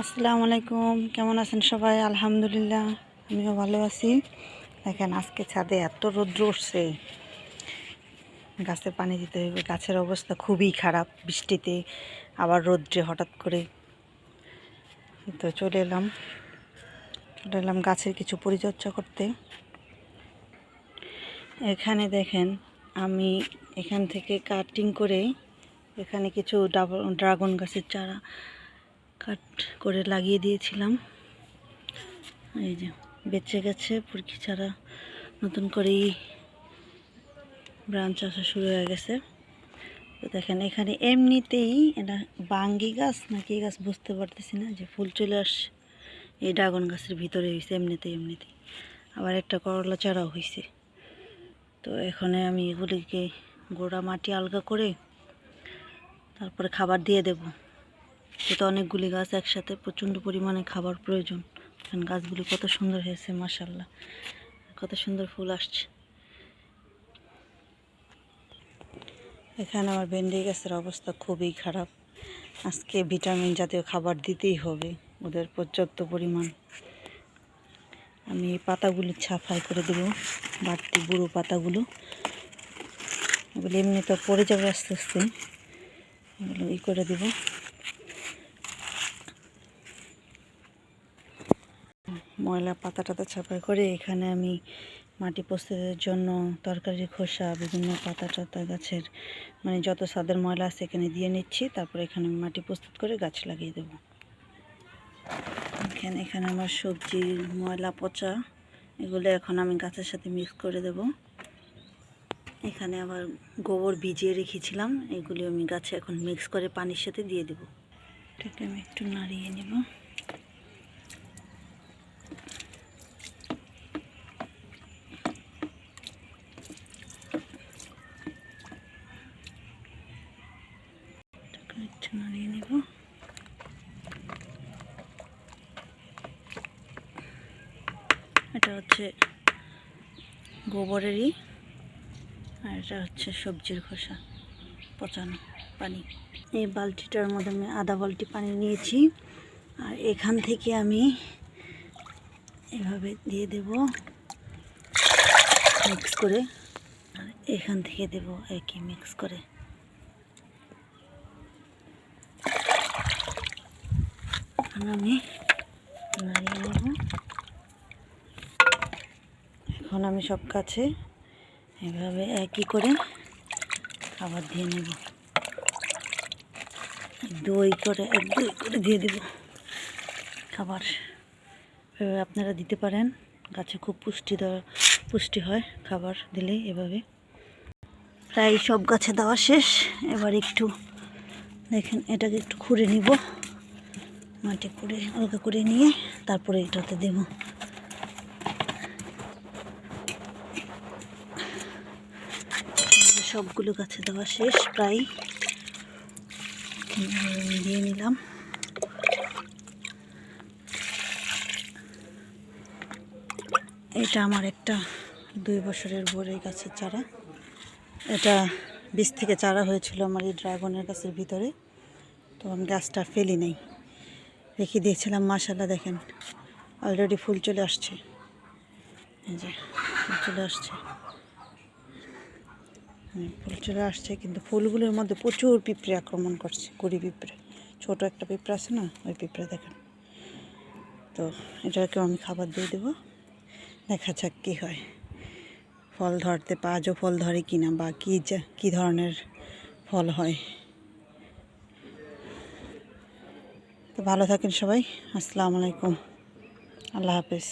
আসসালামু আলাইকুম, কেমন আছেন সবাই? আলহামদুলিল্লাহ, আমিও ভালো আছি। দেখেন আজকে ছাদে এত রৌদ্র উঠছে, গাছে পানি দিতে হবে। গাছের অবস্থা খুবই খারাপ, বৃষ্টিতে আবার রৌদ্রে হঠাৎ করে। তো চলে এলাম গাছের কিছু পরিচর্যা করতে। এখানে দেখেন আমি এখান থেকে কাটিং করে এখানে কিছু ড্রাগন গাছের চারা কাট করে লাগিয়ে দিয়েছিলাম। এই যে বেঁচে গেছে, পুরকি চারা নতুন করেই ব্রাঞ্চ আসা শুরু হয়ে গেছে। তো দেখেন এখানে এমনিতেই এটা বাঙ্গি গাছ নাকি গাছ বুঝতে পারতেছি না, যে ফুল চলে আসছে এই ড্রাগন গাছের ভিতরে হয়েছে এমনিতেই। আবার একটা করলা চারাও হয়েছে। তো এখানে আমি এগুলিকে গোড়া মাটি আলগা করে তারপরে খাবার দিয়ে দেব। যেহেতু অনেকগুলি গাছ একসাথে, প্রচণ্ড পরিমাণে খাবার প্রয়োজন। কারণ গাছগুলি কত সুন্দর হয়েছে, মাশাআল্লাহ, কত সুন্দর ফুল আসছে। এখানে আমার ভেন্ডি গাছের অবস্থা খুবই খারাপ। আজকে ভিটামিন জাতীয় খাবার দিতেই হবে ওদের পর্যাপ্ত পরিমাণ। আমি এই পাতাগুলি ছাফাই করে দেব, বাড়তি বুড়ো পাতাগুলো। এগুলো এমনি তো পড়ে যাবে আস্তে আস্তে, এগুলো করে দেব। ময়লা পাতা ছাপাই করে এখানে আমি মাটি প্রস্তুতের জন্য তরকারির খোসা, বিভিন্ন পাতা টাতা গাছের যত ছাদের ময়লা আছে এখানে দিয়ে নিচ্ছি। তারপরে এখানে মাটি প্রস্তুত করে গাছ লাগিয়ে দেব। এখানে আমার সবজির ময়লা পচা, এগুলো এখন আমি গাছের সাথে মিক্স করে দেব। এখানে আবার গোবর ভিজিয়ে রেখেছিলাম, এগুলি আমি গাছে এখন মিক্স করে পানির সাথে দিয়ে দেব। এটাকে আমি একটু নাড়িয়ে নেব। একটু নাড়িয়ে নেব। এটা হচ্ছে গোবরেরই, আর এটা হচ্ছে সবজির খোসা পচানো পানি। এই বালতিটার মধ্যে আমি আধা বালতি পানি নিয়েছি, আর এখান থেকে আমি এভাবে দিয়ে দেব মিক্স করে, আর এখান থেকে দেব একই মিক্স করে। আমি নাড়িয়ে নেব। এখন আমি সব গাছে এভাবে একই করে খাবার দিয়ে নেব। এক দুই করে দিয়ে দেব খাবার। এভাবে আপনারা দিতে পারেন, গাছে খুব পুষ্টি হয় খাবার দিলে। এভাবে প্রায় সব গাছে দেওয়া শেষ। এবার একটু দেখেন এটাকে একটু খুঁড়ে নিব, মাটি খুঁড়ে হালকা করে নিয়ে তারপরে এটাতে দেব। সবগুলো গাছে দেওয়া শেষ প্রায়, দিয়ে নিলাম। এটা আমার একটা 2 বছরের বড়ই গাছের চারা। এটা বীজ থেকে চারা হয়েছিল আমার এই ড্রাগনের গাছের ভিতরে। তো আমি গাছটা ফেলি নাই, রেখে দিয়েছিলাম। মাশাআল্লাহ, দেখেন অলরেডি ফুল চলে আসছে। এই যে ফুল চলে আসছে, কিন্তু ফুলগুলোর মধ্যে প্রচুর পিঁপড়ে আক্রমণ করছে। কুড়ি পিঁপড়ে, ছোট একটা পিঁপড়ে আছে না, ওই পিঁপড়ে দেখেন। তো এটাকেও আমি খাবার দিয়ে দেবো, দেখা যাক কী হয়। ফল ধরতে আজও ফল ধরে কিনা, বা কী ধরনের ফল হয়। তো ভালো থাকেন সবাই। আসসালামু আলাইকুম, আল্লাহ হাফেজ।